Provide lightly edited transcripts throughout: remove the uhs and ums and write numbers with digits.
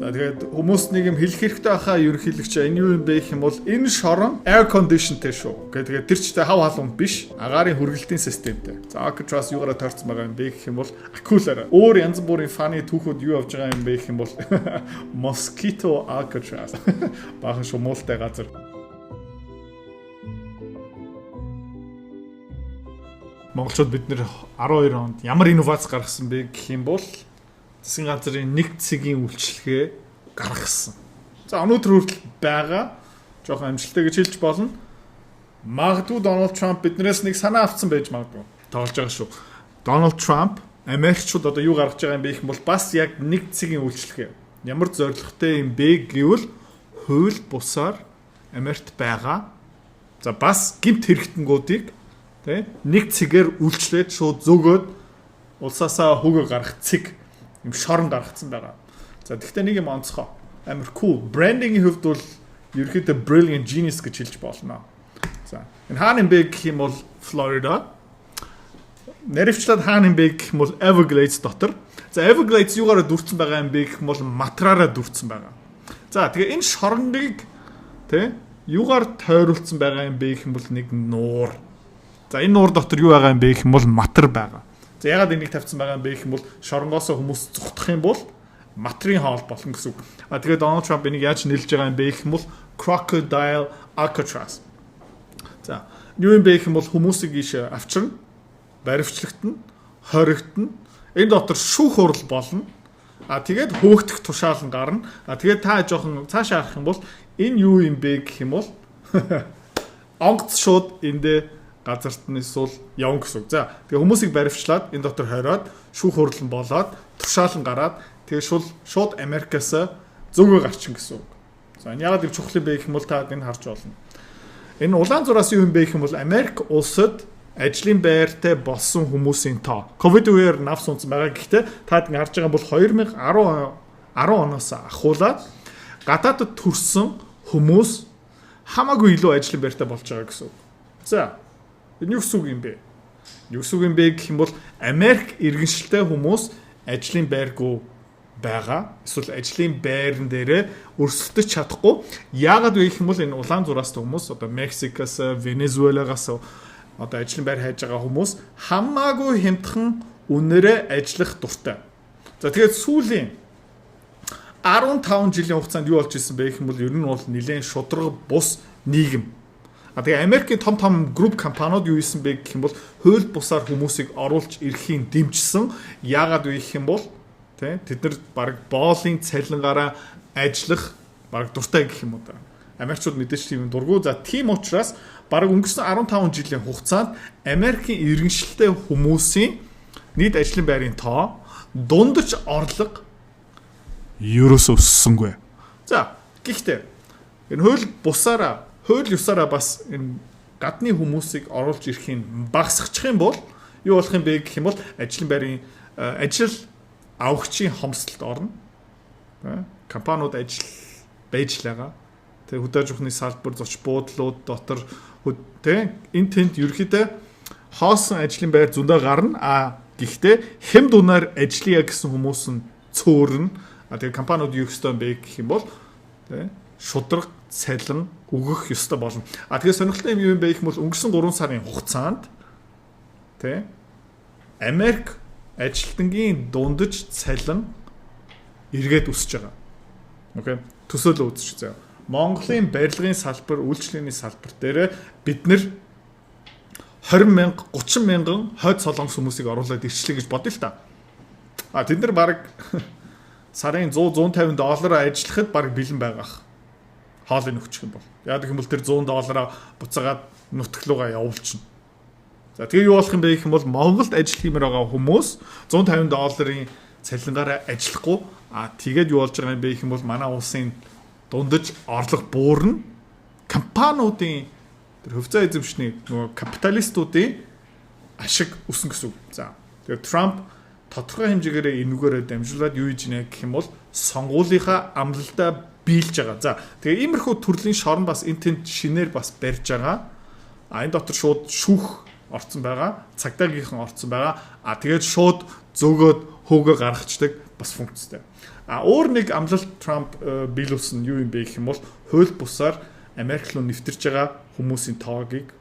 За тэгээд хүмүүс нэг юм хэлэх хэрэгтэй байхаа ерөнхийлөгч энэ юу юм бэ гэх юм бол энэ шорон air conditionтэй шүү. Тэгээд тэр ч хав халуун биш. Агаарын хүргэлтийн системтэй. За Alcatraz юугаараа тойрцсон байгаа юм бэ гэх юм бол акулаараа. Өөр янз бүрийн фаны түүхүүд юу явж байгаа юм бэ гэх юм бол Mosquito Alcatraz. Баахан шумуултай газар. Монголчууд бид нэр 12 онд ямар инновац гаргасан бэ гэх юм бол засгийн газрын нэг цэгийн үйлчлэгээ гаргасан. За өнөөдөр хүртэл байгаа жоохон амжилттай гэж хэлж болно. Магадгүй Дональд Трамп биднээс нэг санаа авсан байж магадгүй. Тоолж байгаа шүү. Дональд Трамп Америкчууд одоо юу гаргаж байгаа юм бэ гэх юм бол бас яг нэг цэгийн үйлчлэгээ. Ямар зорилготой юм бэ гэвэл хууль бусаар Америкт байгаа. За бас гэмт хэрэгтэнгүүдийг нэг цэгээр үйлчлээд шууд зөгөөд улсаасаа хөөгөө гаргах цэг юм шорон гаргацсан байгаа. За тэгвэл нэг юм онцгой. Амар cool. Брендингийн хувьд бол ерөөхдөө brilliant genius гэж хэлж болно. За энэ хаана юм бэ гэх юм бол Florida. Нэрэвчлээд хаана юм бэ гэх юм бол Everglades дотор. За Everglades юугаараа дүрцэн байгаа юм бэ гэх юм бол матраараа дүрцэн байгаа. За тэгээ энэ шоронгыг юугаар тойруулсан байгаа юм бэ гэх юм бол нэг нуур. За энэ нуур дотор юу байгаа юм бэ гэх юм бол матар байгаа. За ягаад энийг тавьсан байгаа юм бэ гэх юм бол шоронгоос хүмүүс зүгтах юм бол матрын хоол болно гэсэн үг. Тэгээд Дональд Трамп энийг яаж нэлж байгаа юм бэ гэх юм бол Crocodile Alcatraz. За юу юм бэ гэх юм бол хүмүүсийг ийш авчирна, баривчлагдана, хоригдно. Энэ дотор шүүх хурал болно. Тэгээд хөөгдөх тушаал нь гарна. Тэгээд та жоохон цаашаа харах юм бол энэ юу юм бэ гэх юм бол онгоц шууд эндээ газарт нь эсвэл явна гэсэн үг. За тэгээ хүмүүсийг баривчлаад энэ дотор хороод шүүх хурлан болоод тушаал нь гараад тэгээ шууд Америкаас зөгөө гарчин гэсэн үг. За энэ яагаад их чухал юм бэ гэх юм бол та энэ харж болно. Энэ улаан зураас юу юм бэ гэх юм бол Америк улсад ажлын байртай болсон хүмүүсийн тоо. Ковид үеэр навс унсан байгаа. Гэхдээ та ингэ харж байгаа бол 2010 оноос ахуулаад гадаадд төрсэн хүмүүс хамаагүй илүү ажлын байртай болж байгаа гэсэн үг. За энэ юу гэсэн үг юм бэ? Юу гэсэн үг юм бэ гэх юм бол Америк иргэншилтэй хүмүүс ажлын байргүй байгаа. Эсвэл ажлын байран дээрээ өрсөлдөж чадахгүй. Яагаад вэ гэх юм бол энэ улаан зураас хүмүүс одоо Мексикаас, Венезуелагаас одоо ажлын байр хайж байгаа хүмүүс хамаагүй хямдхан үнээрээ ажиллах дуртай. За тэгээд сүүлийн 15 жилийн хугацаанд юу болж ирсэн бэ гэх юм бол ер нь бол нэлээд шудраг бус нийгэм. Тэгээ Америкийн том групп компаниуд юу хийсэн бэ гэх юм бол хууль бусаар хүмүүсийг оруулж ирэхийг дэмжсэн. Яагаад вэ гэх юм бол тэд нар баг боолын цалингаараа ажиллах баг дуртай гэх юм уу та. Америкчууд мэдээж тийм дургу. За тийм учраас баг өнгөрсөн 15 жилийн хугацаанд Америкийн иргэншилтэй хүмүүсийн нийт ажлын байрын тоо дундаж орлого ерөөсөө өссөнгүй. За гэхдээ энэ хууль ёсаараа бас энэ гадны хүмүүсийг оруулж ирэхийг багасгачих юм бол юу болох юм бэ гэх юм бол ажлын байрын ажил авахчийн хомсдолд орно. Компаниуд ажил байж байгаа. Тэгээ хөдөө аж ахуйн салбар, зоч буудлууд дотор энэ тэнд ерөөхдөө хоосон ажлын байр зөндөө гарна. Гэхдээ хэм дунаар ажиллая гэсэн хүмүүс нь цөөрнө. Тэгээ компаниуд юу ёстой юм бэ гэх юм бол шудраг цалин өгөх ёстой болно. Тэгээ сонирхолтой юм бэ гэх юм бол өнгөрсөн 3 сарын хугацаанд Америк ажилтнгийн дундаж цалин эргээд өсөж байгаа. Окей. Төсөөлөө үзэж байгаа. Монголын барилгын салбар, үйлчлэлийн салбар дээр бид нэр 20,000, 30,000 хойд солонгос хүмүүсийг оруулаад ирчлээ гэж бодъё л та. Тэд нар баг сарын 100-150 доллараар ажиллахад баг бэлэн байгаах. Хоолыг өгчих юм бол. Яг гэх юм бол тэр 100 доллараа буцаагаад нутглуугаа явуулчихна. За тэгээ юу болох юм бэ гэх юм бол Монголд ажил хиймээр байгаа хүмүүс 150 долларын цалингаараа ажиллахгүй. Тэгээд юу болж байгаа юм бэ гэх юм бол манай улсын дундаж орлого буурна. Компаниудын тэр хөвцөө эзэмшний нөгөө капиталистуудын ашиг өснө гэсэн үг. За тэгээд Трамп тодорхой хэмжээгээр энүүгээрээ дамжуулаад юу хийж гинэ гэх юм бол сонгуулийнхаа амлалтаа биелж байгаа. За тэгээ иймэрхүү төрлийн шорон бас энэ тэнд шинээр бас барьж байгаа. Энэ дотор шууд шүүх орцсон байгаа. Цагдаагийнхан орцсон байгаа. Тэгээд шууд зөөгөөд хөөгөө гаргацдаг бас функцтэй. Өөр нэг амлалт Трамп биелүүлсэн юу юм бэ гэх юм бол хууль бусаар Америк руу нэвтэрж байгаа хүмүүсийн тоогийг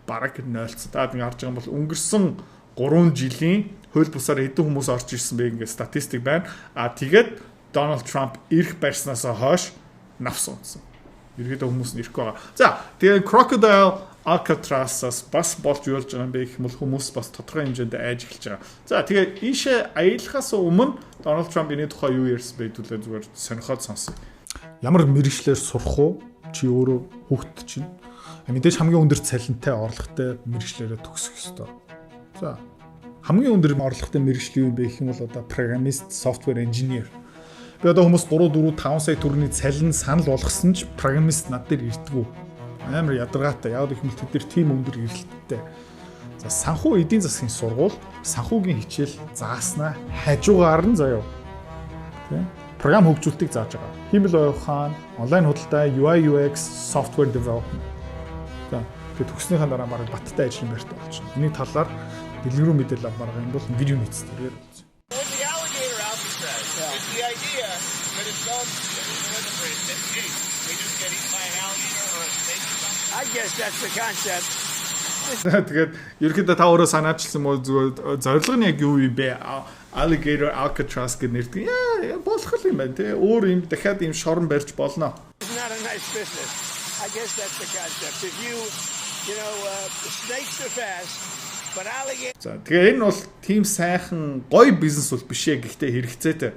бараг нойлцсон. Та ингэ харж байгаа юм бол өнгөрсөн 3 жилийн хууль бусаар хэдэн хүмүүс орж ирсэн бэ ингээ статистик байна. Тэгээд Дональд Трамп ирэх барьснаас хойш навс унсан. Ерөөдөө хүмүүс нь ирэхгүй байгаа. За тэгээд Crocodile Alcatraz-аас бас болж явж байгаа юм бэ гэх юм бол хүмүүс бас тодорхой хэмжээнд айж эхэлж байгаа. За тэгээд ийшээ аялахаас өмнө Дональд Трамп энэ тухай юу ярьсан бэ гэдээ зүгээр сонирхоод сонсъё. Ямар мэргэжлэр сурах уу? Чи өөрөө хүүхэд чинь мэдээж хамгийн өндөр цалинтай орлоготой мэргэжлэрээ төгсөх ёстой. За хамгийн өндөр орлоготой мэргэжил юу юм бэ гэх юм бол одоо программист, software engineer. Би одоо хүмүүс 3 4 5 сая төгрөгийн цалин санал болгосон ч программист над дээр ирдэггүй. Амар ядаргаатай. Яг их мэт тэр тим өндөр эрэлттэй. За санхүү эдийн засгийн сургууль санхүүгийн хичээл зааснаа хажуугаар нь заяа. Тэ? Програм хөгжүүлэлтийг зааж байгаа. Химэл ухаан, онлайн худалдаа, UI UX, software development. За тэгээд төгснөхийн дараа бараг баттай ажлын байрт болчихно. Энийн талаар дэлгэрүү мэдээлэл авмаар байгаа юм бол видео мэдсээр. The idea that it's gone we just get eaten by an alligator or a snake or something. I guess that's the concept. Тэгээд ерөөхдөө та өөрөө санаачилсан мó зүгээр зорилго нь яг юу юм бэ? Alligator Alcatraz гэх нэрдэг. Яа, болох юм байна те. Өөр юм дахиад юм шорон барьж болно. It's not a nice business. I guess that's the concept. If you know, snakes are fast, but alligator. За тэгээ энэ бол тийм сайхан гоё бизнес бол биш ээ. Гэхдээ хэрэгцээтэй.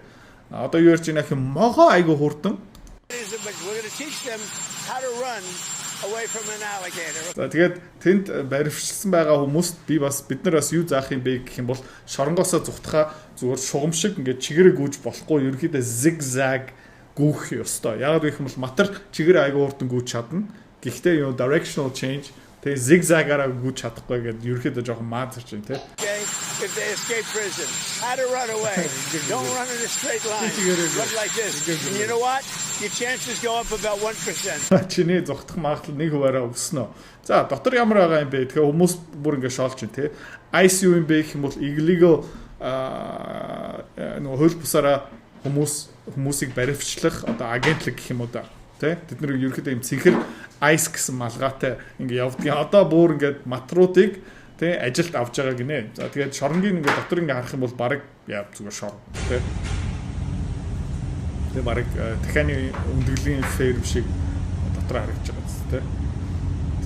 Одоо юу ярьж байгаа юм могоо айгу хурдан. We're going to teach them how to run away from an alligator. За тэгээд тэнд баривчлсан байгаа хүмүүст би бас бид нар бас юу заах юм бэ гэх юм бол шоронгоосоо зүхтахаа зүгээр шугам шиг ингээд чигээрээ гүйж болохгүй ерөөхдөө zigzag гүйх ёстой. Яг гэх юм бол матар чигээрээ айгу хурдан гүйж чадна. Гэхдээ юу directional change тэгээ zigzag-аараа гүйж чадахгүй гэдэг ерөөхдөө жоохон маазарч байна те. If they escape prison, how to run away. Don't run in a straight line. Run like this. And you know what? Your chances go up about 1%. Чиний зүхтах магадлал 1%-аараа өснө. За дотор ямар байгаа юм бэ? Тэгэхээр хүмүүс бүр ингэ шоолч байна те. ICU юм бэ гэх юм бол illegal нөгөө хууль бусаараа хүмүүсийг баривчлах одоо агентлаг гэх юм уу да. Тэ? Тэд нэр ерөөхдөө юм цэнхэр ICE гэсэн малгайтай ингэ явдгийн. Одоо бүр ингэ матруудыг тэ ажилд авч байгаа гинэ. За тэгээд шоронгийн ингээ дотор ингээ харах юм бол баг яа зүгээр шорон тэ. Тэгээд баг дахианы өндөглөлийн ферм шиг дотор харагдаж байгаа тэ.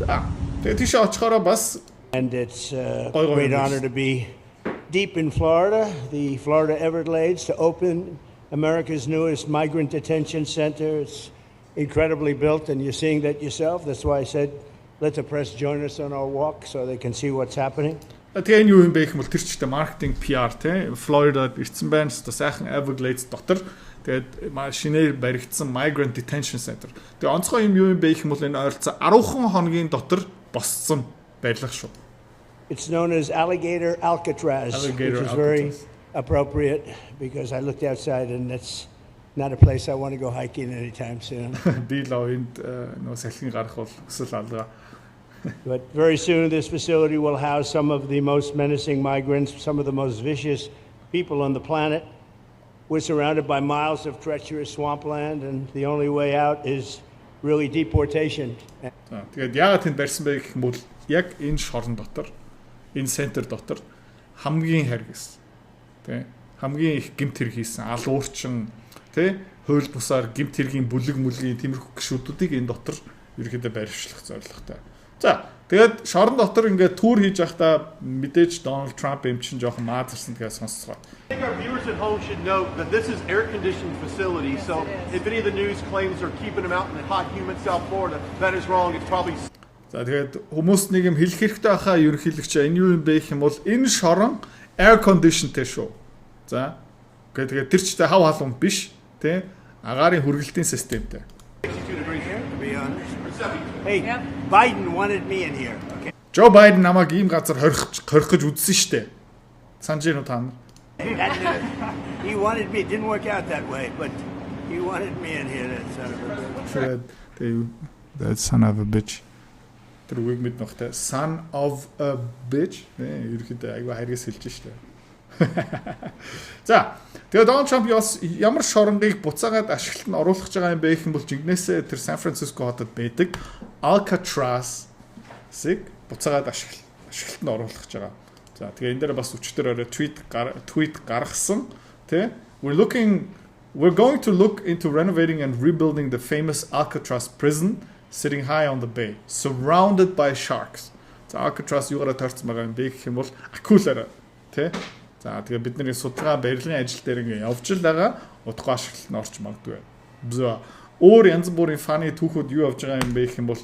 За тэгээд тийш очихороо бас and it's a great honor to be deep in Florida, the Florida Everglades, to open America's newest migrant detention center. It's incredibly built and you're seeing that yourself. That's why I said let the press join us on our walk so they can see what's happening. Тэгээ энэ юу юм бэ гэх юм бол тэр чигтээ маркетинг PR те Флоридад ирсэн байна. Өөртөө сайхан Everglades дотор тэгээд шинээр баригдсан Migrant Detention Center. Тэгээ онцгой юм юу юм бэ гэх юм бол энэ ойролцоо 10 хоногийн дотор боссон байрлах шүү. It's known as Alligator Alcatraz, which is very appropriate because I looked outside and that's not a place I want to go hiking anytime soon. Би л энд нөө салхин гарах бол өсөл алгаа. But very soon this facility will house some of the most menacing migrants, some of the most vicious people on the planet. We're surrounded by miles of treacherous swampland and the only way out is really deportation. Тэгээд яагаад тэнд барьсан бэ гэх юм бол яг энэ шорон дотор, энэ центр дотор хамгийн харгас. Тэ хамгийн их гэмт хэрэг хийсэн алуурчин, тэ хууль бусаар гэмт хэргийн бүлэг мүлгийн тиймэрхүү гişүүдүүдийг энэ дотор ерөөдөө барьвчлах зорилготой. За тэгээд шорон дотор ингээд тур хийж байхдаа мэдээж Donald Trump юм чинь жоохон маазарсан гэдээ сонсцгоо. I think our viewers at home should note that this is air-conditioned facility, so if any of the news claims are keeping them out in the hot, humid South Florida, that is wrong. It's probably. За тэгээд хүмүүс нэг юм хэлэх хэрэгтэй байхаа ерөнхийлөгч энэ юу юм бэ гэх юм бол энэ шорон air conditionтэй шүү. За тэгээд тэр ч хав халуун биш, тэ агаарын хүргэлтийн системтэй. Hey, Biden wanted me in here. Okay. Joe Biden намайг ийм газар хорих гэж үзсэн штэ. Санаж байна уу та нар? He wanted me. It didn't work out that way, but he wanted me in here. That son of a bitch. Тэр үг мэд нөхтэй son of a bitch. Ерөөхдөө айгаа хайргас хэлж штэ. За тэгээд Donald Trump ямар шоронгыг буцаагаад ашиглалтанд оруулах гэж байгаа юм бэ гэх юм бол жигнэсээ тэр Сан Франциско хотод байдаг Alcatraz-ыг буцаагаад ашиглалтанд оруулах гэж байгаа. За тэгээд энэ дээр бас өчтөр орой tweet гаргасан тий We're going to look into renovating and rebuilding the famous Alcatraz prison sitting high on the bay, surrounded by sharks. За Alcatraz юугаараа таарсан байгаа юм бэ гэх юм бол акулаараа тий. За тэгээ бидний судалгаа барилгын ажил дээр ингээ явж л байгаа утга ашиглалт нь орч магадгүй. За өөр янз бүрийн фаны түүхүүд юу явж байгаа юм бэ гэх юм бол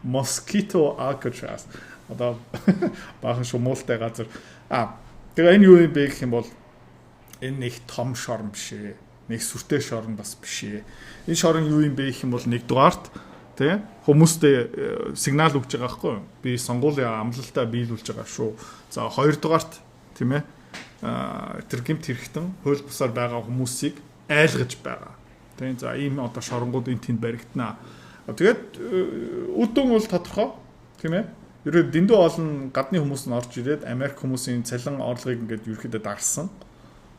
Mosquito Alcatraz. Одоо баахан шумуултай газар. Тэгээ энэ юу юм бэ гэх юм бол энэ нэг том шорон биш ээ. Нэг сүртэй шорон бас биш ээ. Энэ шорон юу юм бэ гэх юм бол нэгдүгээрт тий хүмүүстээ сигнал өгч байгаа байхгүй юу? Би сонгуулийн амлалтаа биелүүлж байгаа шүү. За хоёрдугаарт тийм ээ тэр гэмт хэрэгтэн хууль бусаар байгаа хүмүүсийг айлгаж байгаа. Тийм за ийм одоо шоронгууд энэ тэнд баригдана. Тэгээд үдэн бол тодорхой тийм ээ. Ерөө дэндүү олон гадны хүмүүс нь орж ирээд Америк хүмүүсийн цалин орлогыг ингээд ерөөхдөө дарсан.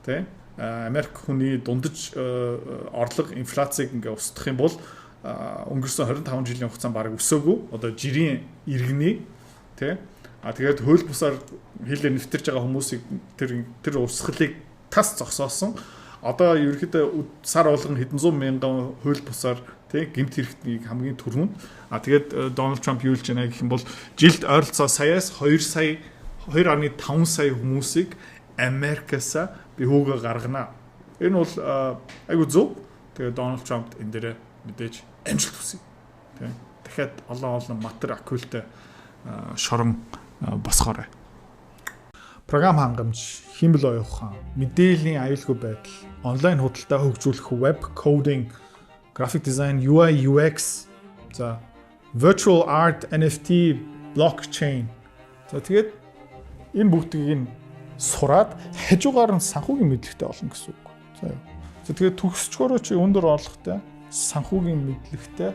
Тийм Америк хүний дундаж орлого инфляцийг ингээ устгах юм бол өнгөрсөн 25 жилийн хугацаанд бараг өсөөгүй. Одоо жирийн иргэний тий тэгээд хууль бусаар хилээр нэвтэрж байгаа хүмүүсийг тэр урсгалыг тас зогсоосон. Одоо ерөөхдөө сар болгон хэдэн зуун мянган хууль бусаар тий гэмт хэрэгтнийг хамгийн түрүүнд тэгээд Дональд Трамп юу хэлж байна гэх юм бол жилд ойролцоо саяас 2.5 сая хүмүүсийг Америкаас би хүүгээ гаргана. Энэ бол айгу зөв. Тэгээд Дональд Трамп энэ дээр мэдээж амжилт хүсье. Тийм. Дахиад олон матер акултай шорон босгоорой. Програм хангамж, химбэл оюухан, мэдээллийн аюулгүй байдал, онлайн худалдаа хөгжүүлэх web coding, graphic design, UI UX, за virtual art, NFT, blockchain. За тэгээд энэ бүгдийг нь сураад хажуугаар нь санхүүгийн мэдлэгтэй болно гэсэн үг. За тэгээд төгсчгөөрөө чи өндөр орлоготой санхүүгийн мэдлэгтэй.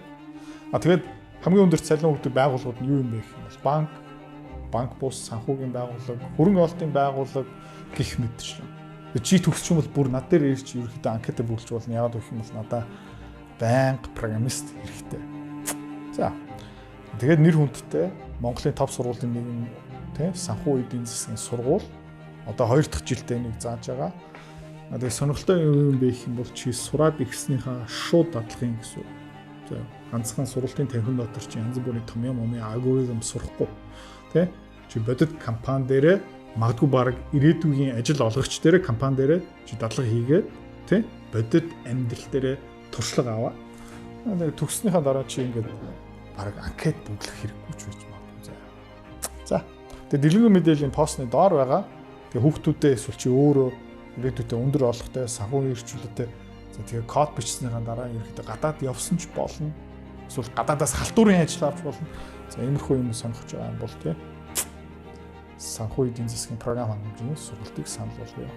Тэгээд хамгийн өндөр цалин өгдөг байгууллагууд нь юу юм бэ гэх юм бол банк бус санхүүгийн байгууллага, хөрөнгө оруулалтын байгууллага гэх мэтчлэн. Чи төгсч юм бол бүр над дээр ирж ерөөхдөө анкета бүлж болно. Яагаад гэх юм бол надаа банк программист хэрэгтэй. За тэгээд нэр хүндтэй Монголын топ сургуулийн нэгэн тий санхүү эдийн засгийн сургууль одоо 2 дахь жилдээ нэг зааж байгаа. Тэгээд сонирхолтой юм бэ гэх юм бол чи сураад ирснийхаа шууд дадлахын гэсэн. За ганцхан сургуулийн танхим дотор чи янз бүрийн том юм алгоритм сурахгүй. Тэ чи бодит компани дээрээ магадгүй баг ирээдүйн ажил олгогч дээрээ компани дээрээ чи дадлага хийгээд тэ бодит амьдрал дээрээ туршлага аваа. Тэгээд төгснөхийн дараа чи ингээд баг анкет бүглэх хэрэггүй ч байж магадгүй. За тэгээд дэлгүүр мэдээллийн постны доор байгаа. Тэгээд хүүхдүүдээ эсвэл чи өөрөө ирээдүйдээ өндөр орлоготой санхүүгийн эрхчлөлттэй за тэгээд код бичснийхаа дараа ерөөхдөө гадаад явсан ч болно. Эсвэл гадаадаас халтуурын ажил авч болно. За иймэрхүү юм сонгож байгаа юм бол тий санхүү эдийн засгийн програм хангамжны сургалтыг санал болгоё.